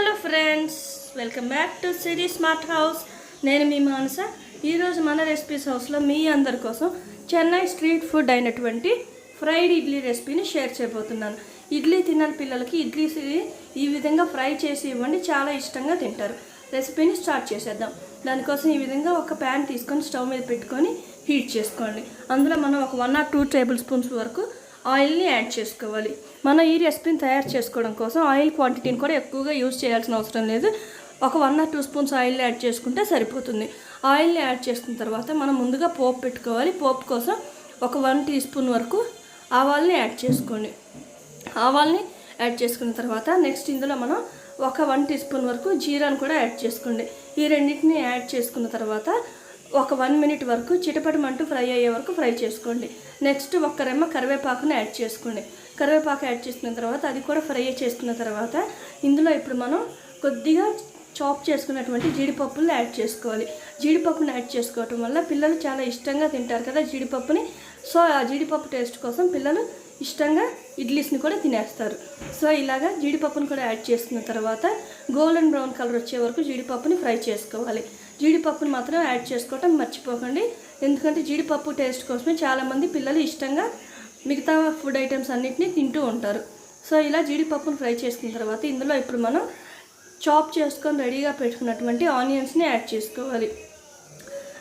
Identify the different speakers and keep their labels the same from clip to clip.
Speaker 1: Hello friends, welcome back to series smart house. నేను మీ మానస. ఈరోజు మన రెసిపీస్ హౌస్లో మీ అందరి కోసం చెన్నై స్ట్రీట్ ఫుడ్ అయినటువంటి ఫ్రైడ్ ఇడ్లీ రెసిపీని షేర్ చేయబోతున్నాను. ఇడ్లీ తినని పిల్లలకి ఇడ్లీ ఈ విధంగా ఫ్రై చేసి ఇవ్వండి, చాలా ఇష్టంగా తింటారు. రెసిపీని స్టార్ట్ చేసేద్దాం. దానికోసం ఈ విధంగా ఒక ప్యాన్ తీసుకొని స్టవ్ మీద పెట్టుకొని హీట్ చేసుకోండి. అందులో మనం ఒక 1 or 2 టేబుల్ స్పూన్స్ వరకు ఆయిల్ని యాడ్ చేసుకోవాలి. మనం ఈ రెసిపీని తయారు చేసుకోవడం కోసం ఆయిల్ క్వాంటిటీని కూడా ఎక్కువగా యూజ్ చేయాల్సిన అవసరం లేదు. ఒక 1 or 2 స్పూన్స్ ఆయిల్ యాడ్ చేసుకుంటే సరిపోతుంది. ఆయిల్ని యాడ్ చేసుకున్న తర్వాత మనం ముందుగా పోపు పెట్టుకోవాలి. పోపు కోసం ఒక 1 టీ స్పూన్ వరకు ఆవాల్ని యాడ్ చేసుకోండి. ఆవాల్ని యాడ్ చేసుకున్న తర్వాత నెక్స్ట్ ఇందులో మనం ఒక 1 టీ స్పూన్ వరకు జీరాను కూడా యాడ్ చేసుకోండి. ఈ రెండింటిని యాడ్ చేసుకున్న తర్వాత ఒక 1 మినిట్ వరకు చిటపటమంటూ ఫ్రై అయ్యే వరకు ఫ్రై చేసుకోండి. నెక్స్ట్ ఒక రెమ్మ కరివేపాకుని యాడ్ చేసుకోండి. కరివేపాకు యాడ్ చేసుకున్న తర్వాత అది కూడా ఫ్రై చేసుకున్న తర్వాత ఇందులో ఇప్పుడు మనం కొద్దిగా చాప్ చేసుకున్నటువంటి జీడిపప్పుని యాడ్ చేసుకోవాలి. జీడిపప్పుని యాడ్ చేసుకోవటం వల్ల పిల్లలు చాలా ఇష్టంగా తింటారు కదా జీడిపప్పుని. సో ఆ జీడిపప్పు టేస్ట్ కోసం పిల్లలు ఇష్టంగా ఇడ్లీస్ని కూడా తినేస్తారు. సో ఇలాగా జీడిపప్పుని కూడా యాడ్ చేసుకున్న తర్వాత గోల్డెన్ బ్రౌన్ కలర్ వచ్చే వరకు జీడిపప్పుని ఫ్రై చేసుకోవాలి. జీడిపప్పుని మాత్రం యాడ్ చేసుకోవటం మర్చిపోకండి, ఎందుకంటే జీడిపప్పు టేస్ట్ కోసమే చాలామంది పిల్లలు ఇష్టంగా మిగతా ఫుడ్ ఐటమ్స్ అన్నిటినీ తింటూ ఉంటారు. సో ఇలా జీడిపప్పుని ఫ్రై చేసుకున్న తర్వాత ఇందులో ఇప్పుడు మనం చాప్ చేసుకొని రెడీగా పెట్టుకున్నటువంటి ఆనియన్స్ని యాడ్ చేసుకోవాలి.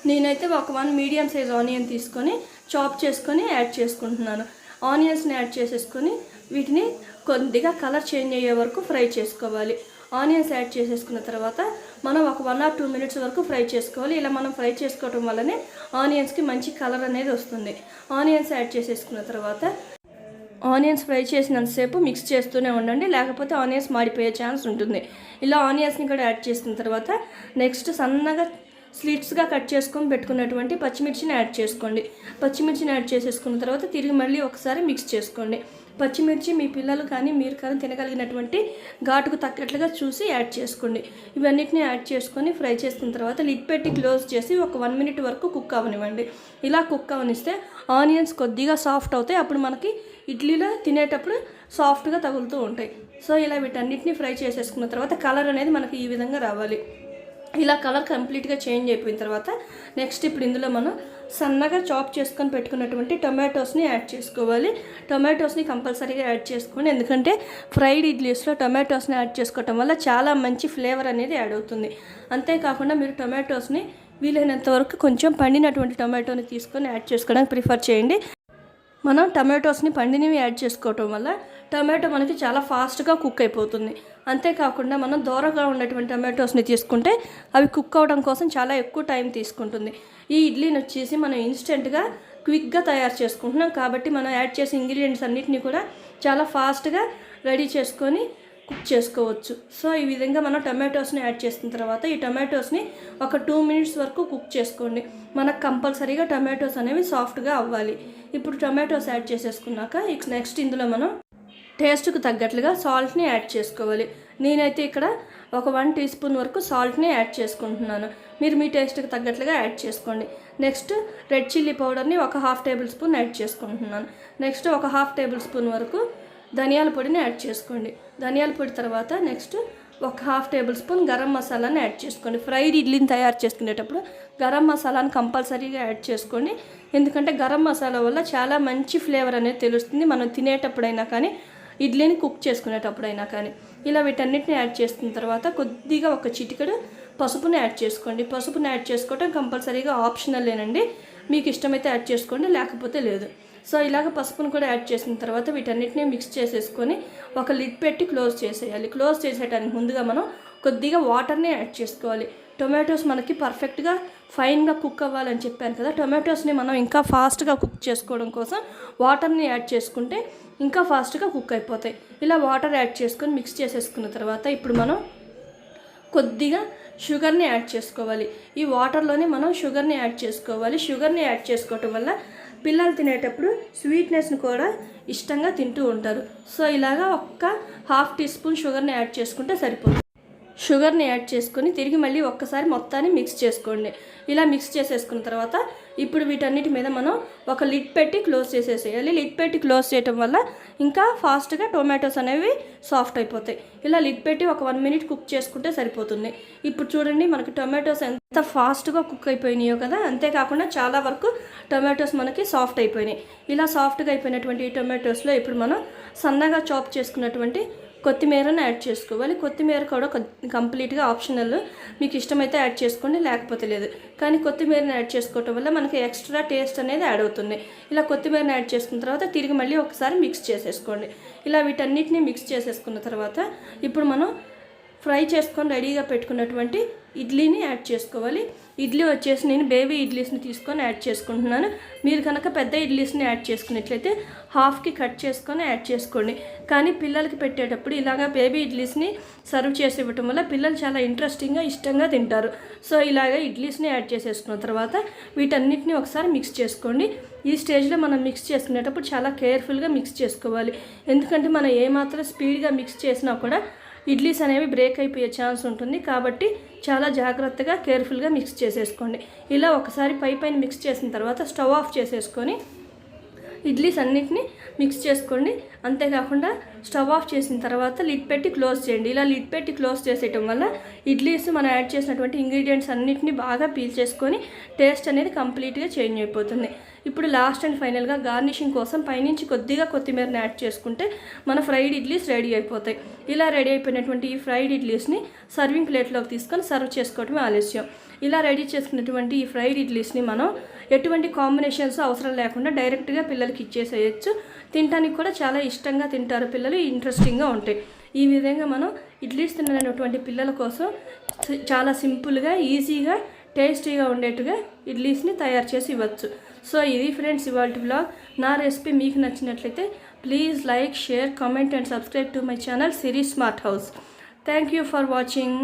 Speaker 1: నేనైతే ఒక 1 మీడియం సైజ్ ఆనియన్ తీసుకొని చాప్ చేసుకొని యాడ్ చేసుకుంటున్నాను. ఆనియన్స్ని యాడ్ చేసేసుకొని వీటిని కొద్దిగా కలర్ చేంజ్ అయ్యే వరకు ఫ్రై చేసుకోవాలి. ఆనియన్స్ యాడ్ చేసేసుకున్న తర్వాత మనం ఒక 1 or 2 మినిట్స్ వరకు ఫ్రై చేసుకోవాలి. ఇలా మనం ఫ్రై చేసుకోవడం వల్లనే ఆనియన్స్కి మంచి కలర్ అనేది వస్తుంది. ఆనియన్స్ యాడ్ చేసేసుకున్న తర్వాత ఆనియన్స్ ఫ్రై చేసినంతసేపు మిక్స్ చేస్తూనే ఉండండి, లేకపోతే ఆనియన్స్ మాడిపోయే ఛాన్స్ ఉంటుంది. ఇలా ఆనియన్స్ని కూడా యాడ్ చేసిన తర్వాత నెక్స్ట్ సన్నగా స్లిట్స్గా కట్ చేసుకొని పెట్టుకున్నటువంటి పచ్చిమిర్చిని యాడ్ చేసుకోండి. పచ్చిమిర్చిని యాడ్ చేసేసుకున్న తర్వాత తిరిగి మళ్ళీ ఒకసారి మిక్స్ చేసుకోండి. పచ్చిమిర్చి మీ పిల్లలు కానీ మీరు కానీ తినగలిగినటువంటి ఘాటుకు తగ్గట్లుగా చూసి యాడ్ చేసుకోండి. ఇవన్నిటిని యాడ్ చేసుకొని ఫ్రై చేసుకున్న తర్వాత లిడ్ పెట్టి క్లోజ్ చేసి ఒక 1 మినిట్ వరకు కుక్ అవనివ్వండి. ఇలా కుక్ అవనిస్తే ఆనియన్స్ కొద్దిగా సాఫ్ట్ అవుతాయి. అప్పుడు మనకి ఇడ్లీలో తినేటప్పుడు సాఫ్ట్గా తగులుతూ ఉంటాయి. సో ఇలా వీటన్నిటిని ఫ్రై చేసేసుకున్న తర్వాత కలర్ అనేది మనకి ఈ విధంగా రావాలి. ఇలా కలర్ కంప్లీట్గా చేంజ్ అయిపోయిన తర్వాత నెక్స్ట్ ఇప్పుడు ఇందులో మనం సన్నగా చాప్ చేసుకొని పెట్టుకున్నటువంటి టొమాటోస్ని యాడ్ చేసుకోవాలి. టొమాటోస్ని కంపల్సరీగా యాడ్ చేసుకోండి, ఎందుకంటే ఫ్రైడ్ ఇడ్లీస్లో టొమాటోస్ని యాడ్ చేసుకోవటం వల్ల చాలా మంచి ఫ్లేవర్ అనేది యాడ్ అవుతుంది. అంతేకాకుండా మీరు టొమాటోస్ని వీలైనంత వరకు కొంచెం పండినటువంటి టొమాటోని తీసుకొని యాడ్ చేసుకోవడానికి ప్రిఫర్ చేయండి. మనం టమాటోస్ని పండినవి యాడ్ చేసుకోవటం వల్ల టమాటో మనకి చాలా ఫాస్ట్గా కుక్ అయిపోతుంది. అంతేకాకుండా మనం దూరగా ఉన్నటువంటి టమాటోస్ని తీసుకుంటే అవి కుక్ అవడం కోసం చాలా ఎక్కువ టైం తీసుకుంటుంది. ఈ ఇడ్లీని వచ్చేసి మనం ఇన్స్టెంట్గా క్విక్గా తయారు చేసుకుంటున్నాం కాబట్టి మనం యాడ్ చేసే ఇంగ్రీడియంట్స్ అన్నిటిని కూడా చాలా ఫాస్ట్గా రెడీ చేసుకొని కుక్ చేసుకోవచ్చు. సో ఈ విధంగా మనం టమాటోస్ని యాడ్ చేసిన తర్వాత ఈ టమాటోస్ని ఒక 2 మినిట్స్ వరకు కుక్ చేసుకోండి. మనకు కంపల్సరీగా టమాటోస్ అనేవి సాఫ్ట్గా అవ్వాలి. ఇప్పుడు టమాటోస్ యాడ్ చేసేసుకున్నాక నెక్స్ట్ ఇందులో మనం టేస్ట్కి తగ్గట్లుగా సాల్ట్ని యాడ్ చేసుకోవాలి. నేనైతే ఇక్కడ ఒక 1 టీ స్పూన్ వరకు సాల్ట్ని యాడ్ చేసుకుంటున్నాను. మీరు మీ టేస్ట్కి తగ్గట్లుగా యాడ్ చేసుకోండి. నెక్స్ట్ రెడ్ చిల్లీ పౌడర్ని ఒక 1/2 టేబుల్ స్పూన్ యాడ్ చేసుకుంటున్నాను. నెక్స్ట్ ఒక 1/2 టేబుల్ స్పూన్ వరకు ధనియాల పొడిని యాడ్ చేసుకోండి. ధనియాల పొడి తర్వాత నెక్స్ట్ ఒక 1/2 టేబుల్ స్పూన్ గరం మసాలాని యాడ్ చేసుకోండి. ఫ్రైడ్ ఇడ్లీని తయారు చేసుకునేటప్పుడు గరం మసాలాని కంపల్సరీగా యాడ్ చేసుకోండి, ఎందుకంటే గరం మసాలా వల్ల చాలా మంచి ఫ్లేవర్ అనేది తెలుస్తుంది మనం తినేటప్పుడైనా కానీ ఇడ్లీని కుక్ చేసుకునేటప్పుడైనా కానీ. ఇలా వీటన్నిటిని యాడ్ చేసుకున్న తర్వాత కొద్దిగా ఒక చిటికెడు పసుపుని యాడ్ చేసుకోండి. పసుపుని యాడ్ చేసుకోవటం కంపల్సరీగా ఆప్షనలేనండి, మీకు ఇష్టమైతే యాడ్ చేసుకోండి, లేకపోతే లేదు. సో ఇలాగ పసుపును కూడా యాడ్ చేసిన తర్వాత వీటన్నిటిని మిక్స్ చేసేసుకొని ఒక లిడ్ పెట్టి క్లోజ్ చేసేయాలి. క్లోజ్ చేసేయడానికి ముందుగా మనం కొద్దిగా వాటర్ని యాడ్ చేసుకోవాలి. టొమాటోస్ మనకి పర్ఫెక్ట్గా ఫైన్గా కుక్ అవ్వాలని చెప్పాను కదా, టొమాటోస్ని మనం ఇంకా ఫాస్ట్గా కుక్ చేసుకోవడం కోసం వాటర్ని యాడ్ చేసుకుంటే ఇంకా ఫాస్ట్గా కుక్ అయిపోతాయి. ఇలా వాటర్ యాడ్ చేసుకొని మిక్స్ చేసేసుకున్న తర్వాత ఇప్పుడు మనం కొద్దిగా షుగర్ని యాడ్ చేసుకోవాలి. ఈ వాటర్లోనే మనం షుగర్ని యాడ్ చేసుకోవాలి. షుగర్ని యాడ్ చేసుకోవటం వల్ల పిల్లలు తినేటప్పుడు స్వీట్నెస్ని కూడా ఇష్టంగా తింటూ ఉంటారు. సో ఇలాగా ఒక 1/2 టీ స్పూన్ షుగర్ని యాడ్ చేసుకుంటే సరిపోతుంది. షుగర్ని యాడ్ చేసుకొని తిరిగి మళ్ళీ ఒక్కసారి మొత్తాన్ని మిక్స్ చేసుకోండి. ఇలా మిక్స్ చేసేసుకున్న తర్వాత ఇప్పుడు వీటన్నిటి మీద మనం ఒక లిడ్ పెట్టి క్లోజ్ చేసేసేయాలి. లిడ్ పెట్టి క్లోజ్ చేయడం వల్ల ఇంకా ఫాస్ట్గా టొమాటోస్ అనేవి సాఫ్ట్ అయిపోతాయి. ఇలా లిడ్ పెట్టి ఒక 1 minute కుక్ చేసుకుంటే సరిపోతుంది. ఇప్పుడు చూడండి మనకి టొమాటోస్ ఎంత ఫాస్ట్గా కుక్ అయిపోయినాయో కదా. అంతేకాకుండా చాలా వరకు టొమాటోస్ మనకి సాఫ్ట్ అయిపోయినాయి. ఇలా సాఫ్ట్గా అయిపోయినటువంటి ఈ టొమాటోస్లో ఇప్పుడు మనం సన్నగా చాప్ చేసుకున్నటువంటి కొత్తిమీరను యాడ్ చేసుకోవాలి. కొత్తిమీర కూడా కంప్లీట్గా ఆప్షనల్, మీకు ఇష్టమైతే యాడ్ చేసుకోండి, లేకపోతే లేదు. కానీ కొత్తిమీరని యాడ్ చేసుకోవటం వల్ల మనకి ఎక్స్ట్రా టేస్ట్ అనేది యాడ్ అవుతుంది. ఇలా కొత్తిమీరని యాడ్ చేసుకున్న తర్వాత తిరిగి మళ్ళీ ఒకసారి మిక్స్ చేసేసుకోండి. ఇలా వీటన్నిటిని మిక్స్ చేసేసుకున్న తర్వాత ఇప్పుడు మనం ఫ్రై చేసుకొని రెడీగా పెట్టుకున్నటువంటి ఇడ్లీని యాడ్ చేసుకోవాలి. ఇడ్లీ వచ్చేసి నేను బేబీ ఇడ్లీస్ని తీసుకొని యాడ్ చేసుకుంటున్నాను. మీరు కనుక పెద్ద ఇడ్లీస్ని యాడ్ చేసుకున్నట్లయితే హాఫ్కి కట్ చేసుకొని యాడ్ చేసుకోండి. కానీ పిల్లలకి పెట్టేటప్పుడు ఇలాగా బేబీ ఇడ్లీస్ని సర్వ్ చేసి ఇవ్వటం వల్ల పిల్లలు చాలా ఇంట్రెస్టింగ్గా ఇష్టంగా తింటారు. సో ఇలాగ ఇడ్లీస్ని యాడ్ చేసేసుకున్న తర్వాత వీటన్నిటిని ఒకసారి మిక్స్ చేసుకోండి. ఈ స్టేజ్లో మనం మిక్స్ చేసుకునేటప్పుడు చాలా కేర్ఫుల్గా మిక్స్ చేసుకోవాలి. ఎందుకంటే మనం ఏమాత్రం స్పీడ్గా మిక్స్ చేసినా కూడా ఇడ్లీస్ అనేవి బ్రేక్ అయిపోయే ఛాన్స్ ఉంటుంది. కాబట్టి చాలా జాగ్రత్తగా కేర్ఫుల్గా మిక్స్ చేసేసుకోండి. ఇలా ఒకసారి పైన మిక్స్ చేసిన తర్వాత స్టవ్ ఆఫ్ చేసేసుకొని ఇడ్లీస్ అన్నిటిని మిక్స్ చేసుకోండి. అంతేకాకుండా స్టవ్ ఆఫ్ చేసిన తర్వాత లిడ్ పెట్టి క్లోజ్ చేయండి. ఇలా లిడ్ పెట్టి క్లోజ్ చేసేయటం వల్ల ఇడ్లీస్ మనం యాడ్ చేసినటువంటి ఇంగ్రీడియంట్స్ అన్నిటిని బాగా పీల్చేసుకొని టేస్ట్ అనేది కంప్లీట్గా చేంజ్ అయిపోతుంది. ఇప్పుడు లాస్ట్ అండ్ ఫైనల్గా గార్నిషింగ్ కోసం పైనుంచి కొద్దిగా కొత్తిమీరని యాడ్ చేసుకుంటే మన ఫ్రైడ్ ఇడ్లీస్ రెడీ అయిపోతాయి. ఇలా రెడీ అయిపోయినటువంటి ఈ ఫ్రైడ్ ఇడ్లీస్ని సర్వింగ్ ప్లేట్లోకి తీసుకొని సర్వ్ చేసుకోవటమే ఆలస్యం. ఇలా రెడీ చేసుకున్నటువంటి ఈ ఫ్రైడ్ ఇడ్లీస్ని మనం ఎటువంటి కాంబినేషన్స్ అవసరం లేకుండా డైరెక్ట్గా పిల్లలకి ఇచ్చేసేయచ్చు. తినడానికి కూడా చాలా ఇష్టంగా తింటారు పిల్లలు, ఇంట్రెస్టింగ్గా ఉంటాయి. ఈ విధంగా మనం ఇడ్లీస్ తిననటువంటి పిల్లల కోసం చాలా సింపుల్గా, ఈజీగా, టేస్టీగా ఉండేట్టుగా ఇడ్లీస్ని తయారు చేసి ఇవ్వచ్చు. సో ఇది ఫ్రెండ్స్ ఇవాల్టి వ్లాగ్. నా రెసిపీ మీకు నచ్చినట్లయితే please like, share, comment and subscribe to my channel series smart house. Thank you for watching.